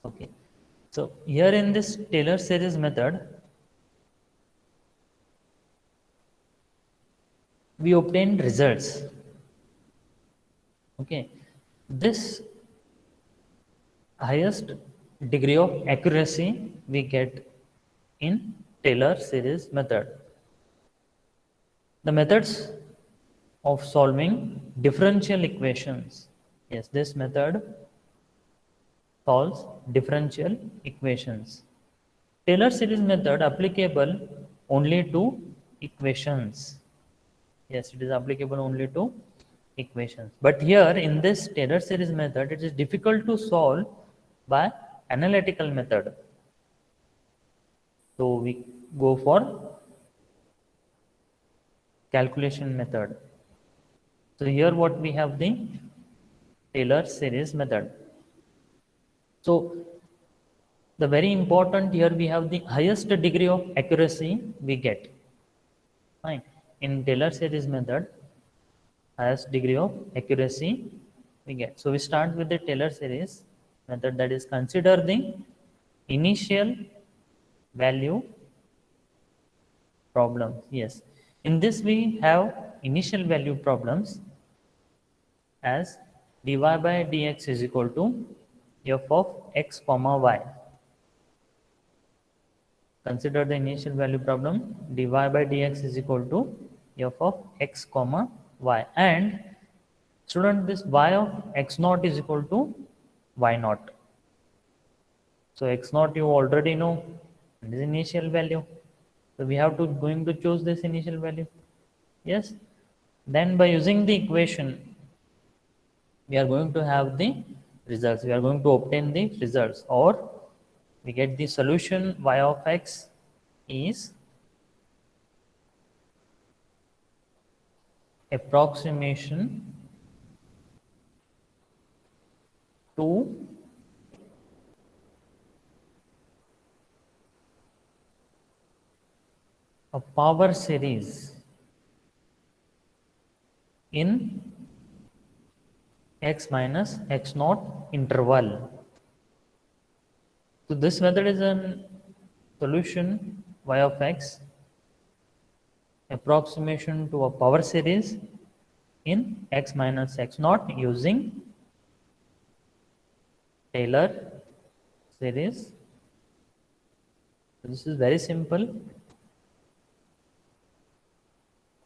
Okay, so here in this Taylor series method, we obtain results. Okay, this highest degree of accuracy we get in Taylor series method. The methods of solving differential equations. Yes, this method solves differential equations. Taylor series method applicable only to equations. Yes, it is applicable only to equations. But here in this Taylor series method, it is difficult to solve by analytical method. So we go for calculation method. So here what we have the Taylor series method. So the very important here we have the highest degree of accuracy we get. Fine. In Taylor series method, highest degree of accuracy we get. So we start with the Taylor series method, that is consider the initial value problems. Yes. In this we have initial value problems as dy by dx is equal to f of x comma y. Consider the initial value problem, dy by dx is equal to f of x comma y, and student, this y of x naught is equal to y naught. So x naught you already know, this initial value. So we have to going to choose this initial value. Yes. Then by using the equation, we are going to have the results. We are going to obtain the results, or we get the solution y of x is approximation to a power series in x minus x naught interval. So this method is a solution y of x approximation to a power series in x minus x naught using Taylor series. So this is very simple.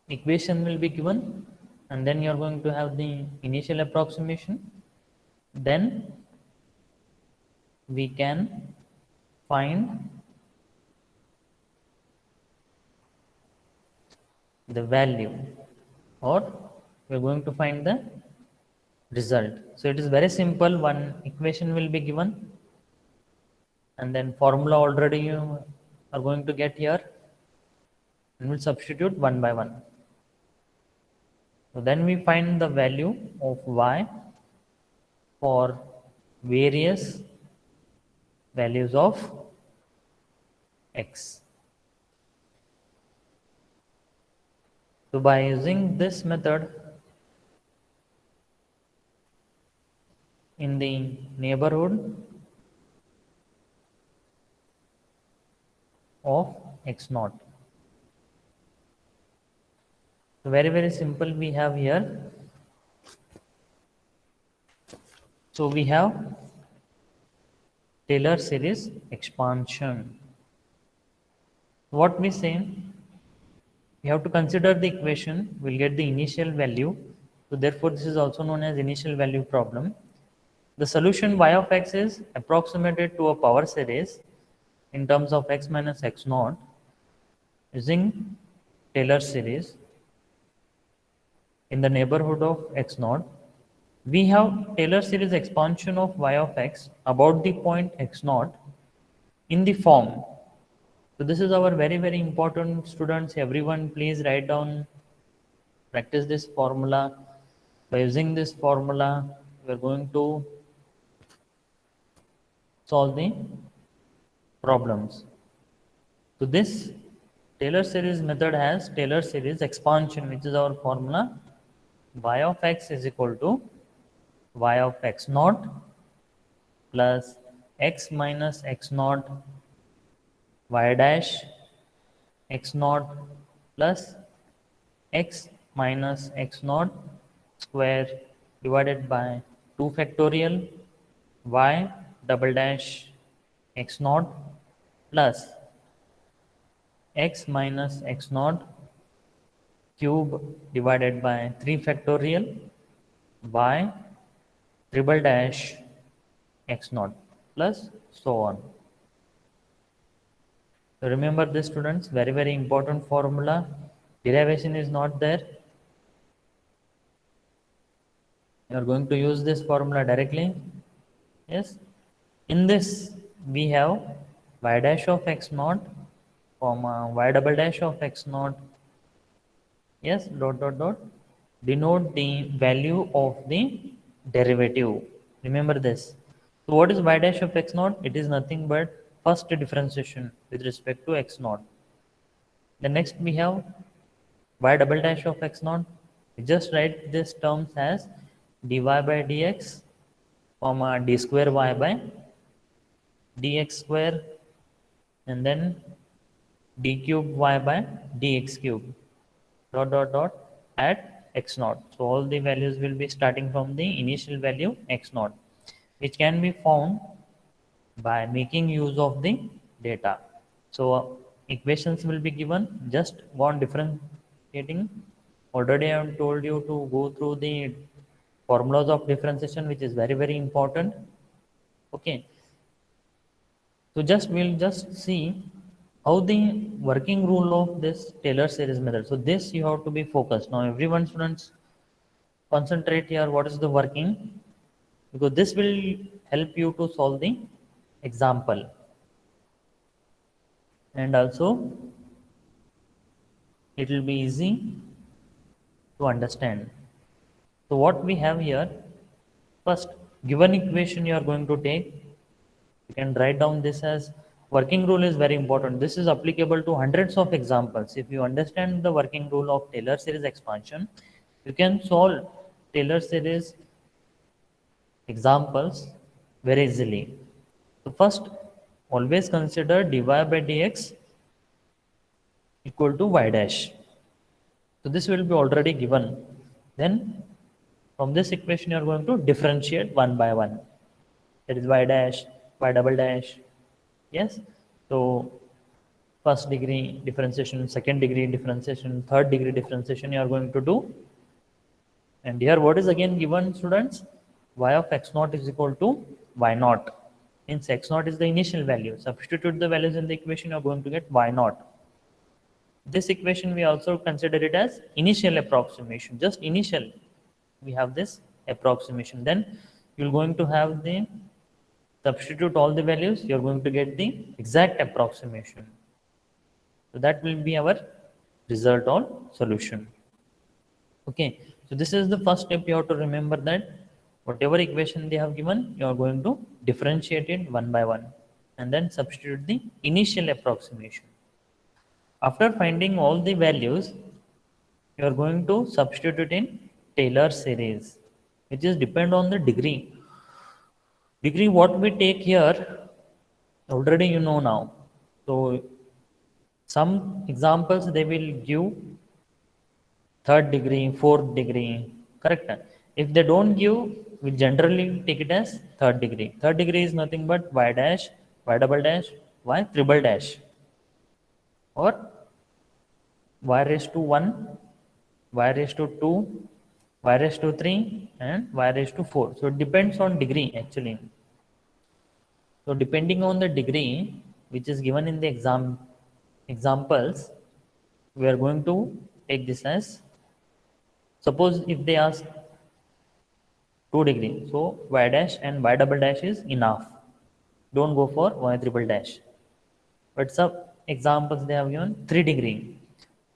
Equation will be given, and then you are going to have the initial approximation. Then we can find the value, or we are going to find the result. So it is very simple. One equation will be given, and then formula already you are going to get here, and we'll substitute one by one. So then we find the value of y for various values of x. So by using this method, in the neighborhood of x naught. So very simple we have here. So we have Taylor series expansion. What we say, we have to consider the equation, we'll get the initial value. So therefore this is also known as initial value problem. The solution y of x is approximated to a power series in terms of x minus x naught using Taylor series in the neighborhood of x naught. We have Taylor series expansion of y of x about the point x naught in the form. So this is our very important, students. Everyone please write down, practice this formula. By using this formula, we are going to solve the problems. So this Taylor series method has Taylor series expansion, which is our formula. Y of x is equal to y of x naught plus x minus x naught y dash x naught plus x minus x naught square divided by 2 factorial y double dash x naught plus x minus x naught cube divided by 3 factorial y triple dash x naught plus so on. So remember this, students, very very important formula. Derivation is not there. You are going to use this formula directly. Yes. In this we have y dash of x naught comma y double dash of x naught. Yes, dot dot dot denote the value of the derivative. Remember this. So what is y dash of x naught? It is nothing but first differentiation with respect to x naught. The next we have y double dash of x naught. We just write this terms as dy by dx comma d square y by dx square and then d cube y by dx cube dot dot dot at x naught. So all the values will be starting from the initial value x naught, which can be found by making use of the data. So equations will be given, just go on differentiating. Already I have told you to go through the formulas of differentiation, which is very very important. Okay, so we'll just see how the working rule of this Taylor series method. So this you have to be focused. Now everyone, students, concentrate here what is the working, because this will help you to solve the example and also it will be easy to understand. So what we have here, first given equation you are going to take, you can write down this as working rule is very important. This is applicable to hundreds of examples. If you understand the working rule of Taylor series expansion, you can solve Taylor series examples very easily. So first, always consider dy by dx equal to y dash. So this will be already given. Then from this equation you are going to differentiate one by one. That is y dash, y double dash. Yes. So first degree differentiation, second degree differentiation, third degree differentiation you are going to do. And here what is again given, students? Y of x naught is equal to y naught. Since x naught is the initial value, substitute the values in the equation, you are going to get y naught. This equation we also consider it as initial approximation, just initial. We have this approximation. Then you're going to have the substitute all the values, you're going to get the exact approximation. So that will be our result or solution. Okay, so this is the first step. You have to remember that whatever equation they have given, you are going to differentiate it one by one and then substitute the initial approximation. After finding all the values, you are going to substitute it in Taylor series, which is depend on the degree. Degree what we take here, already you know now. So some examples they will give third degree, fourth degree, correct? If they don't give, we generally take it as third degree. Third degree is nothing but y dash, y double dash, y triple dash, or y raised to 1, y raised to 2, y raised to 3, and y raised to 4. So it depends on degree actually. So depending on the degree which is given in the examples, we are going to take this as, suppose if they ask 2 degree, so y dash and y double dash is enough. Don't go for y triple dash. But some examples they have given 3 degree.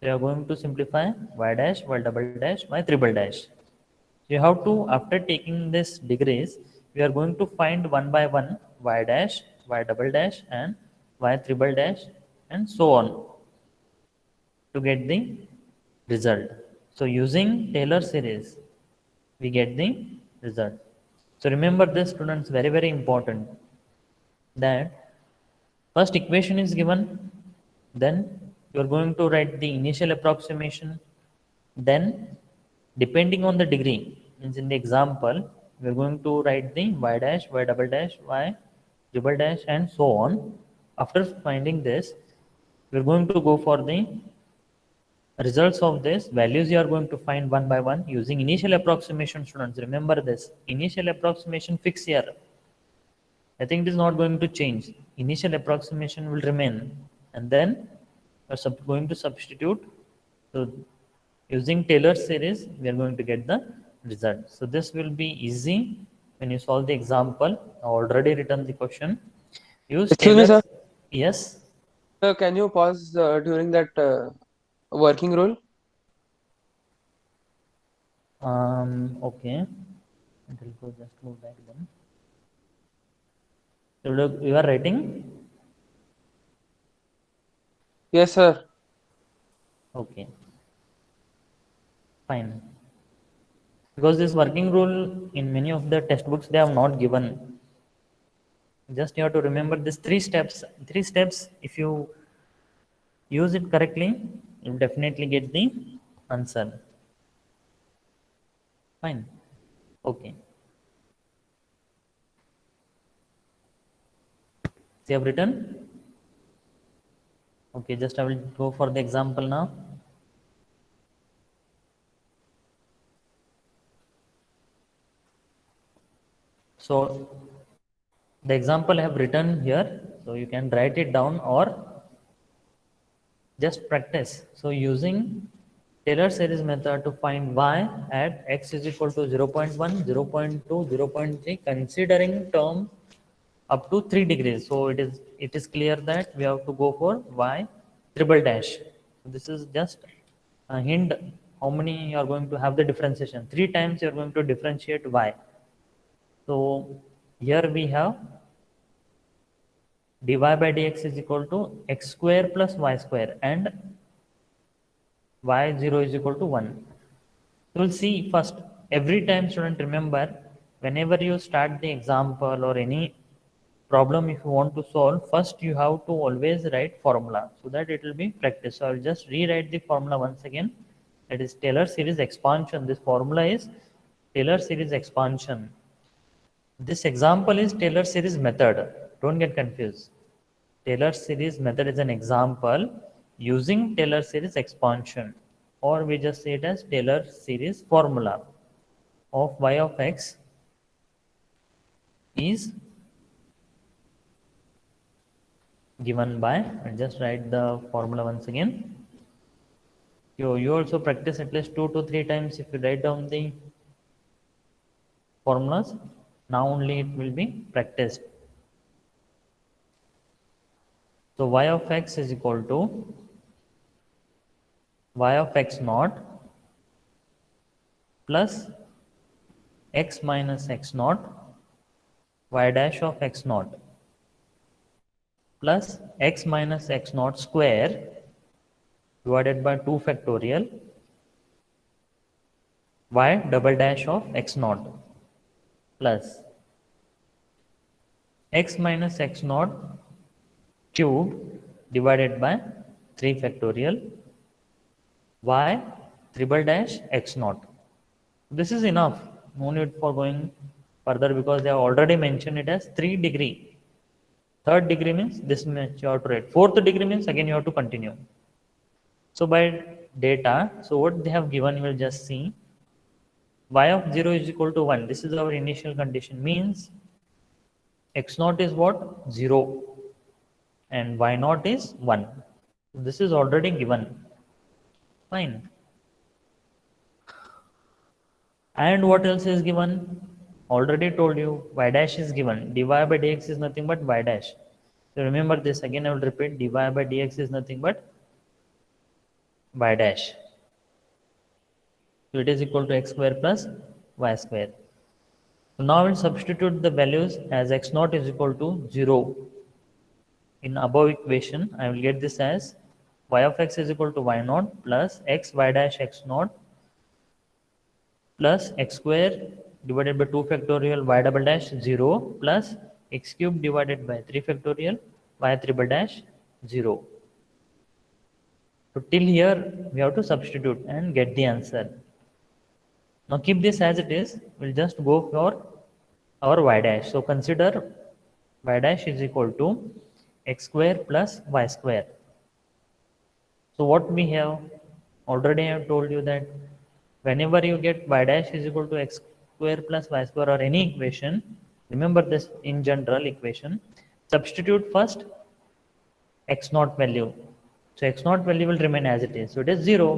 So you are going to simplify y dash, y double dash, y triple dash. So you have to, after taking this degrees, we are going to find one by one y dash, y double dash, and y triple dash, and so on to get the result. So using Taylor series, we get the result. So remember this, students, very very important. that first equation is given, then you are going to write the initial approximation, then depending on the degree, means in the example, we are going to write the y dash, y double dash, y triple dash and so on. After finding this, we are going to go for the results of this values. You are going to find one by one using initial approximation. Students, remember this initial approximation fix here. I think it is not going to change. Initial approximation will remain, and then we are going to substitute. So using Taylor series, we are going to get the result. So this will be easy when you solve the example. I already written the question. Use Excuse me, Taylor's. sir. Yes. Sir, can you pause during that working rule? Okay. It will go just go back then. So you are writing. Yes, sir. Okay. Fine. Because this working rule in many of the textbooks they have not given. Just you have to remember these three steps. Three steps. If you use it correctly, you will definitely get the answer. Fine. Okay. So you have written. Okay. Just I will go for the example now. So the example I have written here. So you can write it down or just practice. So using Taylor series method to find y at x is equal to 0 0.1, 0 0.2, 0 0.3, considering term up to 3 degrees. So it is clear that we have to go for y triple dash. So this is just a hint how many you are going to have the differentiation. 3 times you are going to differentiate y. So here we have dy by dx is equal to x square plus y square and y0 is equal to 1. So we'll see first, every time student remember, whenever you start the example or any problem if you want to solve, first you have to always write formula so that it will be practice. So I'll just rewrite the formula once again. That is Taylor series expansion. This formula is Taylor series expansion. This example is Taylor series method. Don't get confused. Taylor series method is an example using Taylor series expansion, or we just say it as Taylor series formula of y of x is given by, and just write the formula once again. You also practice at least 2 to 3 times. If you write down the formulas, now only it will be practiced. So y of x is equal to y of x naught plus x minus x naught y dash of x naught plus x minus x naught square divided by 2 factorial y double dash of x naught plus x minus x naught cube divided by 3 factorial y triple dash x naught. This is enough. No need for going further because they have already mentioned it as 3 degree. Third degree means this much you have to write. Fourth degree means again you have to continue. So by data, so what they have given, you will just see y of 0 is equal to 1. This is our initial condition, means x naught is what? 0 and y naught is 1. This is already given. Fine. And what else is given? Already told you y dash is given. Dy by dx is nothing but y dash. So remember this again. I will repeat. Dy by dx is nothing but y dash. So it is equal to x square plus y square. So now we'll substitute the values as x naught is equal to 0 in above equation. I will get this as y of x is equal to y naught plus x y dash x naught plus x square divided by 2 factorial y double dash 0 plus x cube divided by 3 factorial y triple dash 0. So till here we have to substitute and get the answer. Now keep this as it is. We'll just go for our y dash. So consider y dash is equal to x square plus y square. So what we have already I have told you that whenever you get y dash is equal to x square plus y square or any equation, remember this in general equation, substitute first x naught value. So x naught value will remain as it is. So it is 0.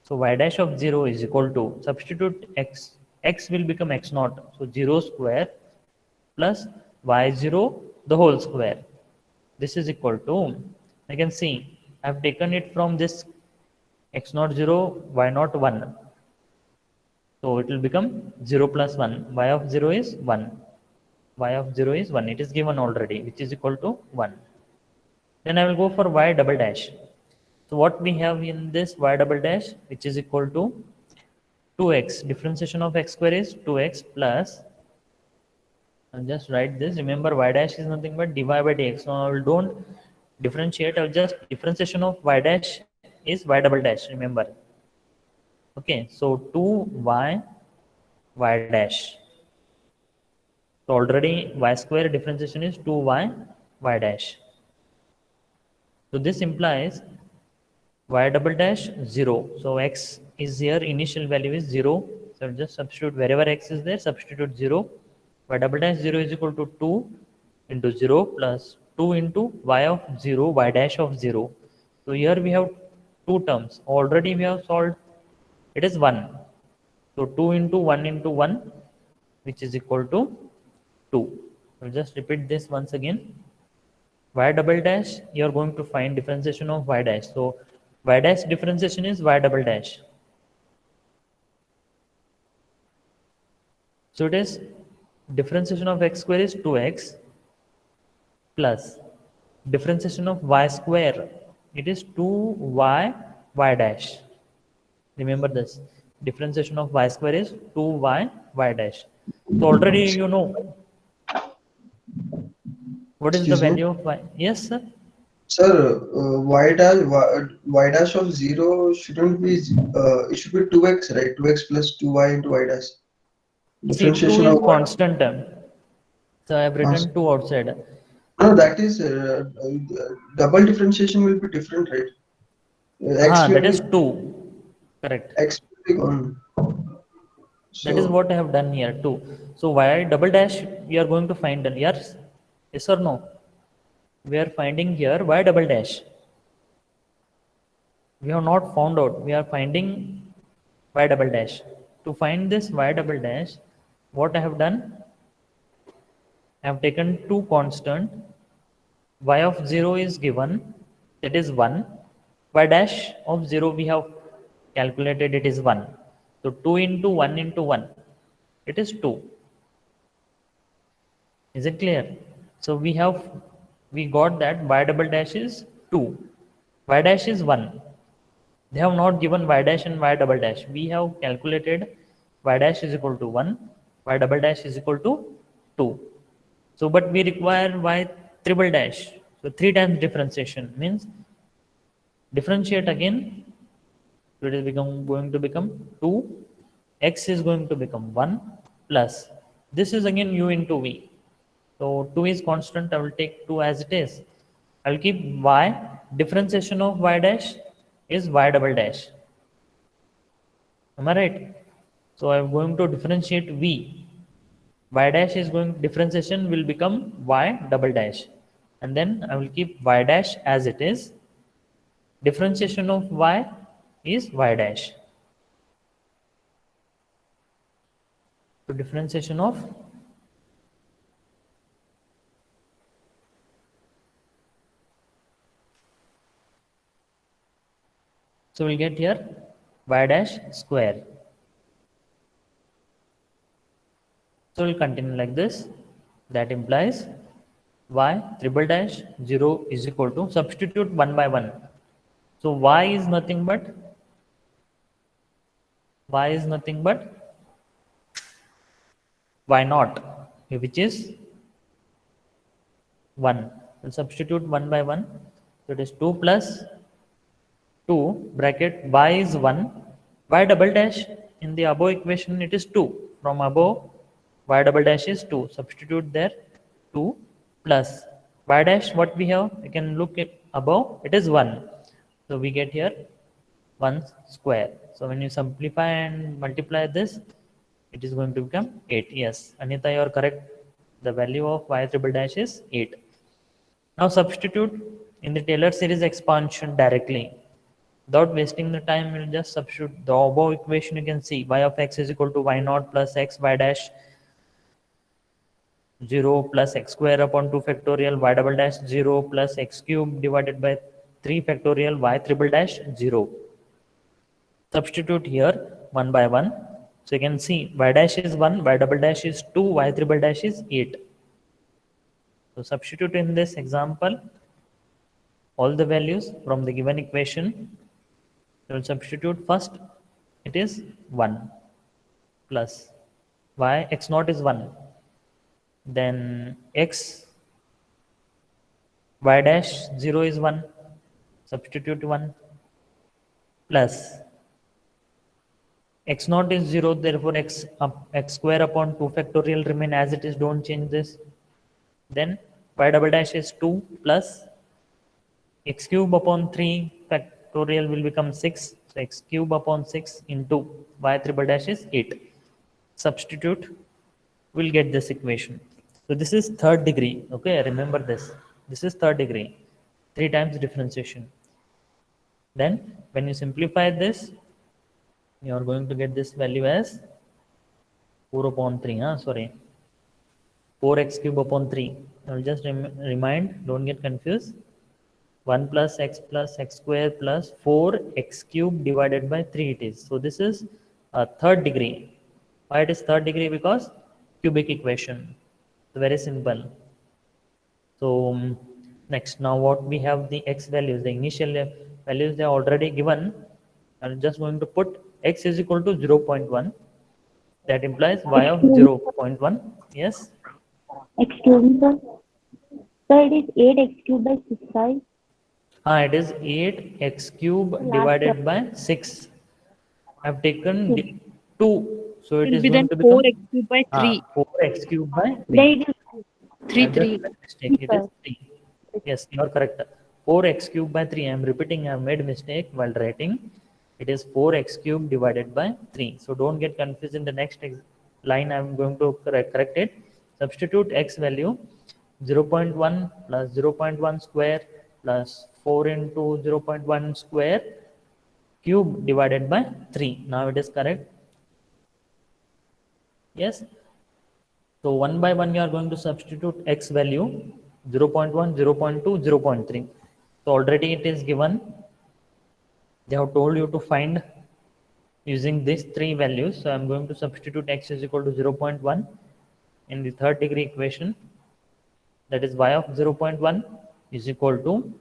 So y dash of 0 is equal to, substitute x will become x naught. So 0 square plus y0 the whole square. This is equal to, I can see I have taken it from this x naught 0, y naught 1. So it will become 0 plus 1. Y of 0 is 1. Y of 0 is 1. It is given already, which is equal to 1. Then I will go for y double dash. So what we have in this y double dash, which is equal to 2x. Differentiation of x square is 2x plus, I'll just write this. Remember y dash is nothing but dy by dx. Now I don't differentiate. I'll just differentiation of y dash is y double dash. Remember. Okay. So 2y y dash. So already y square differentiation is 2y y dash. So this implies y double dash 0. So x is here, initial value is 0. So just substitute wherever x is there, substitute 0. Y double dash 0 is equal to 2 into 0 plus 2 into y of 0, y dash of 0. So here we have two terms. Already we have solved, it is 1. So 2 into 1, which is equal to 2. We'll just repeat this once again. Y double dash, you are going to find differentiation of y dash. So y dash differentiation is y double dash. So it is differentiation of x square is 2x plus differentiation of y square, it is 2y y dash. Remember this, differentiation of y square is 2y y dash. So already you know what is the Excuse me? value of y. Yes, sir. Sir, y dash of 0 shouldn't be, it should be 2x, right? 2x plus 2y into y dash. See, 2 Differentiation is of y. constant term. So I have written 2 outside. No, that is double differentiation will be different, right? X will That be is 2. Correct. x will be 1. That is So what I have done here too. So y double dash we are going to find, yes? Yes or no? We are finding here y double dash. We have not found out. We are finding y double dash. To find this y double dash, what I have done? I have taken two constant. Y of 0 is given, that is 1. Y dash of 0 we have calculated, it is 1. So 2 into 1 into 1, it is 2. Is it clear? So we got that y double dash is 2. Y dash is 1. They have not given y dash and y double dash. We have calculated y dash is equal to 1, y double dash is equal to 2. So but we require y triple dash. So 3 times differentiation means differentiate again. So it is going to become 2. X is going to become 1 plus. This is again u into v. So 2 is constant. I will take 2 as it is. I will keep y. Differentiation of y dash is y double dash. Am I right? So I am going to differentiate v. Y dash is going, differentiation will become y double dash. And then I will keep y dash as it is. Differentiation of y is y dash. So differentiation of so we'll get here y dash square. So we'll continue like this. That implies y triple dash 0 is equal to, substitute 1 by 1. So y is nothing but y naught, which is 1. We'll substitute 1 by 1. So it is 2 plus 2 bracket y is 1. Y double dash in the above equation it is 2. From above y double dash is 2. Substitute there 2 plus y dash what we have, you can look at above, it is 1. So we get here 1 square. So when you simplify and multiply this, it is going to become 8. Yes, Anita, you are correct. The value of y triple dash is 8. Now substitute in the Taylor series expansion directly. Without wasting the time, we'll just substitute the above equation. You can see y of x is equal to y naught plus x y dash 0 plus x square upon 2 factorial y double dash 0 plus x cube divided by 3 factorial y triple dash 0. Substitute here 1 by 1. So you can see y dash is 1, y double dash is 2, y triple dash is 8. So substitute in this example all the values from the given equation. We will substitute first, it is 1 plus y x naught is 1. Then x y dash 0 is 1. Substitute 1 plus x naught is 0, therefore x square upon 2 factorial remain as it is, don't change this. Then y double dash is 2 plus x cube upon 3 factorial will become 6. So x cube upon 6 into y triple dash is 8. Substitute, we'll get this equation. So this is third degree. Okay, remember this. This is third degree. 3 times differentiation. Then when you simplify this, you are going to get this value as 4 upon 3. 4x cube upon 3. I'll just remind, don't get confused. 1 plus x square plus 4x cube divided by 3 it is. So this is a third degree. Why it is third degree? Because cubic equation. So very simple. So next, now what we have the x values, the initial values they are already given. I'm just going to put x is equal to 0.1. That implies y of 0.1. Yes. Excuse me, sir. Sir, it is 8x cubed by 6, right? It is 8x cube divided by 6. I've taken 2. So it Will is be going then to become 4x cubed by 3. 4x cube by 3. Then it is 3, I've just 3. made a mistake. It is 3. Yes, you are correct. 4x cube by 3. I am repeating, I have made a mistake while writing. It is 4x cube divided by 3. So don't get confused in the next line. I am going to correct it. Substitute x value 0.1 plus 0.1 square plus 4 into 0.1 square cube divided by 3. Now it is correct. Yes. So 1 by 1 you are going to substitute x value 0.1, 0.2, 0.3. So already it is given. They have told you to find using these 3 values. So I am going to substitute x is equal to 0.1 in the third degree equation. That is y of 0.1 is equal to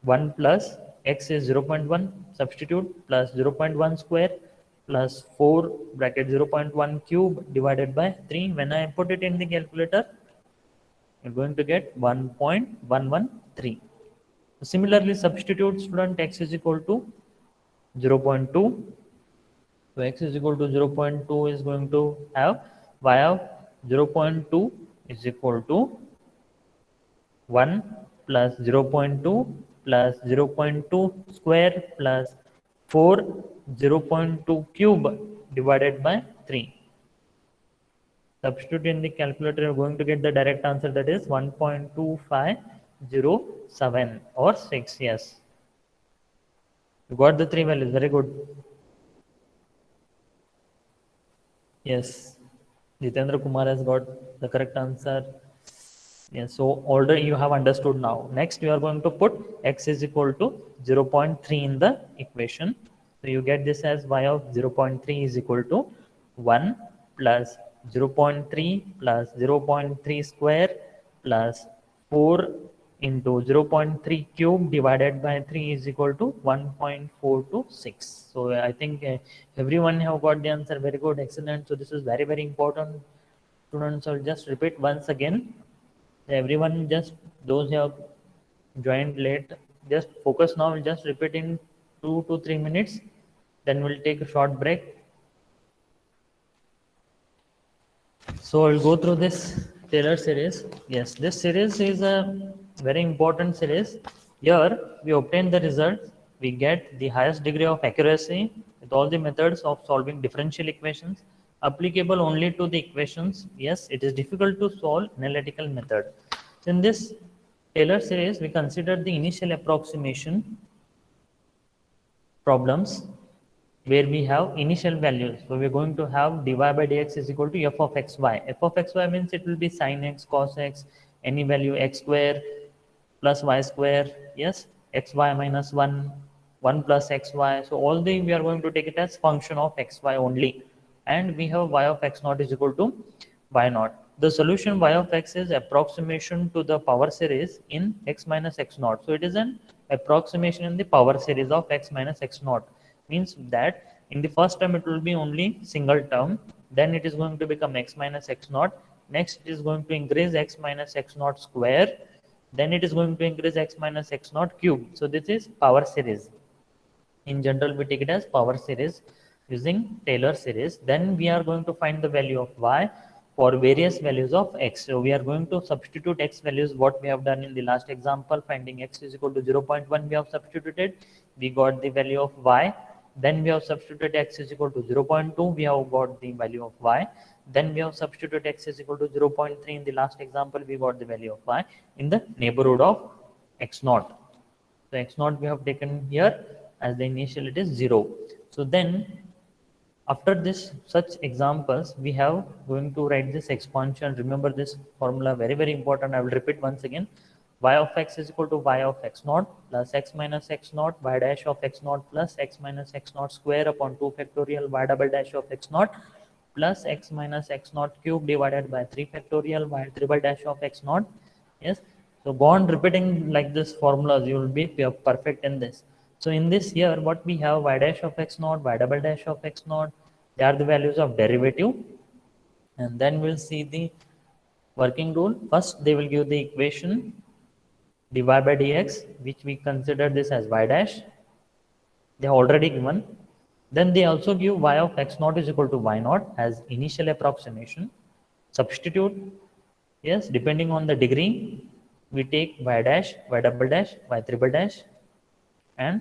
1 plus x is 0.1, substitute, plus 0.1 square plus 4 bracket 0.1 cube divided by 3. When I put it in the calculator, you're going to get 1.113. Similarly, substitute, student, x is equal to 0.2. So x is equal to 0.2 is going to have y of 0.2 is equal to 1 plus 0.2 plus 0.2 square plus 4 0.2 cube divided by 3. Substitute in the calculator, you are going to get the direct answer, that is 1.2507 or 6. Yes. You got the 3 values. Very good. Yes. Jitendra Kumar has got the correct answer. Yes, so already you have understood now. Next, you are going to put x is equal to 0.3 in the equation. So you get this as y of 0.3 is equal to 1 plus 0.3 plus 0.3 square plus 4 into 0.3 cube divided by 3 is equal to 1.426. So I think everyone have got the answer. Very good, excellent. So this is very, very important. Students, I'll just repeat once again. Everyone, just those who have joined late, just focus now. We'll just repeat in 2 to 3 minutes. Then we'll take a short break. So I'll go through this Taylor series. Yes, this series is a very important series. Here we obtain the results. We get the highest degree of accuracy with all the methods of solving differential equations applicable only to the equations. Yes, it is difficult to solve analytical method. In this Taylor series, we consider the initial approximation problems where we have initial values. So we're going to have dy by dx is equal to f of xy. F of xy means it will be sin x, cos x, any value x square plus y square. Yes, xy minus 1, 1 plus xy. So all the we are going to take it as function of xy only. And we have y of x naught is equal to y naught. The solution y of x is approximation to the power series in x minus x naught. So it is an approximation in the power series of x minus x naught. Means that in the first term it will be only single term, then it is going to become x minus x naught. Next it is going to increase x minus x naught square, then it is going to increase x minus x naught cube. So this is power series. In general, we take it as power series using Taylor series. Then we are going to find the value of y for various values of x. So we are going to substitute x values, what we have done in the last example, finding x is equal to 0.1, we have substituted, we got the value of y. Then we have substituted x is equal to 0.2, we have got the value of y. Then we have substituted x is equal to 0.3 in the last example, we got the value of y in the neighborhood of x naught. So x naught we have taken here as the initial, it is 0. So then after this such examples, we have going to write this expansion. Remember this formula, very important. I will repeat once again. Y of x is equal to y of x naught plus x minus x naught y dash of x naught plus x minus x naught square upon 2 factorial y double dash of x naught plus x minus x naught cube divided by 3 factorial y triple dash of x naught. Yes. So go on repeating like this formulas, you will be perfect in this. So in this here, what we have y dash of x naught, y double dash of x naught, they are the values of derivative. And then we'll see the working rule. First, they will give the equation dy by dx, which we consider this as y dash. They have already given. Then they also give y of x naught is equal to y naught as initial approximation. Substitute. Yes, depending on the degree, we take y dash, y double dash, y triple dash, and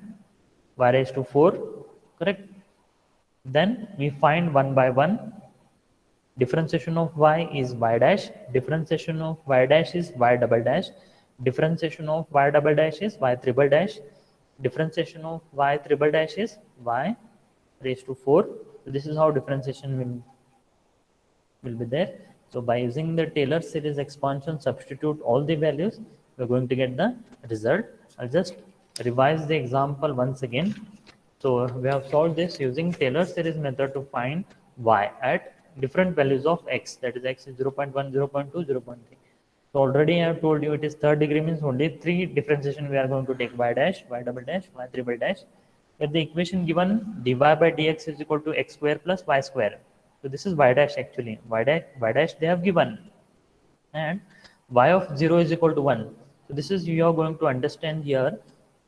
y raised to 4, correct? Then we find one by one. Differentiation of y is y dash, differentiation of y dash is y double dash, differentiation of y double dash is y triple dash, differentiation of y triple dash is y raised to 4. So this is how differentiation will be there. So by using the Taylor series expansion, substitute all the values, we're going to get the result. I'll just revise the example once again. So we have solved this using Taylor series method to find y at different values of x, that is x is 0.1, 0.2, 0.3. So already I have told you it is third degree, means only 3 differentiation we are going to take, y dash, y double dash, y triple dash. If the equation given dy by dx is equal to x square plus y square. So this is y dash actually, y dash they have given, and y of 0 is equal to 1. So this is, you are going to understand here,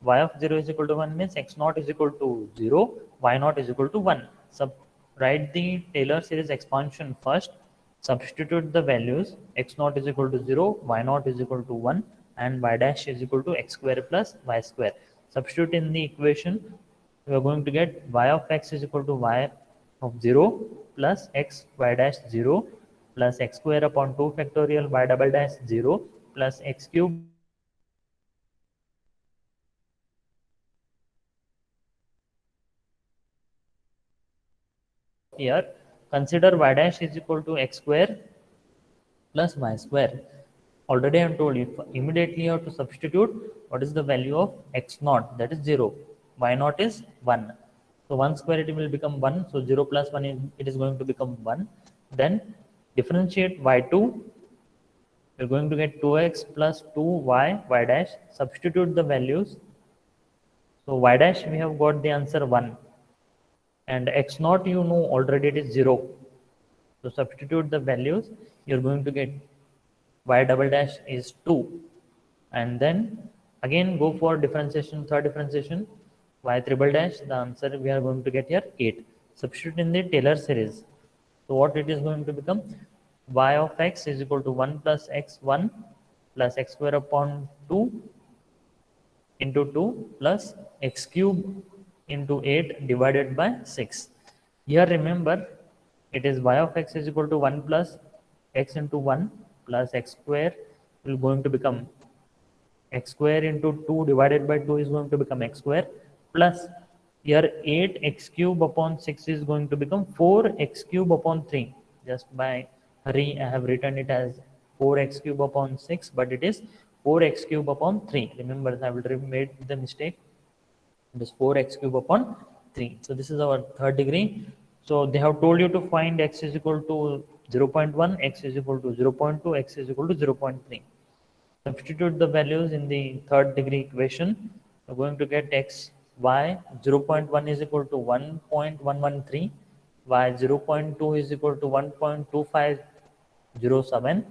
y of 0 is equal to 1 means x naught is equal to 0, y naught is equal to 1. So write the Taylor series expansion first, substitute the values, x naught is equal to 0, y naught is equal to 1, and y dash is equal to x square plus y square. Substitute in the equation, we are going to get y of x is equal to y of 0 plus x y dash 0 plus x square upon 2 factorial y double dash 0 plus x cube here. Consider y dash is equal to x square plus y square. Already I have told you, immediately you have to substitute what is the value of x naught, that is 0, y naught is 1. So 1 square it will become 1, so 0 plus 1 is, it is going to become 1. Then differentiate y2, we are going to get 2x plus 2y y dash, substitute the values. So y dash we have got the answer 1, and x naught you know already it is 0. So substitute the values, you are going to get y double dash is 2, and then again go for differentiation, third differentiation, y triple dash, the answer we are going to get here 8. Substitute in the Taylor series. So what it is going to become? Y of x is equal to 1 plus x1 plus x square upon 2 into 2 plus x cube into 8 divided by 6. Here remember, it is y of x is equal to 1 plus x into 1 plus x square will going to become x square into 2 divided by 2 is going to become x square, plus here 8 x cube upon 6 is going to become 4 x cube upon 3. Just by hurry I have written it as 4 x cube upon 6, but it is 4 x cube upon 3. Remember, I will made the mistake. It is 4 x cube upon 3. So this is our third degree. So they have told you to find x is equal to 0.1, x is equal to 0.2, x is equal to 0.3. Substitute the values in the third degree equation. We're going to get x, y 0.1 is equal to 1.113, y 0.2 is equal to 1.2507,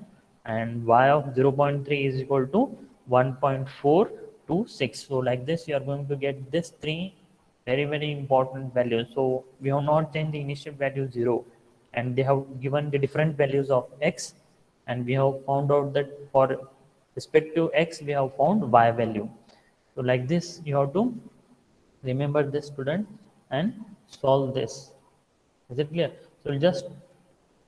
and y of 0.3 is equal to 1.426. So like this, you are going to get this three very important values. So we have not changed the initial value 0, and they have given the different values of x, and we have found out that for respect to x we have found y value. So like this you have to remember this, student, and solve this. Is it clear? So we'll just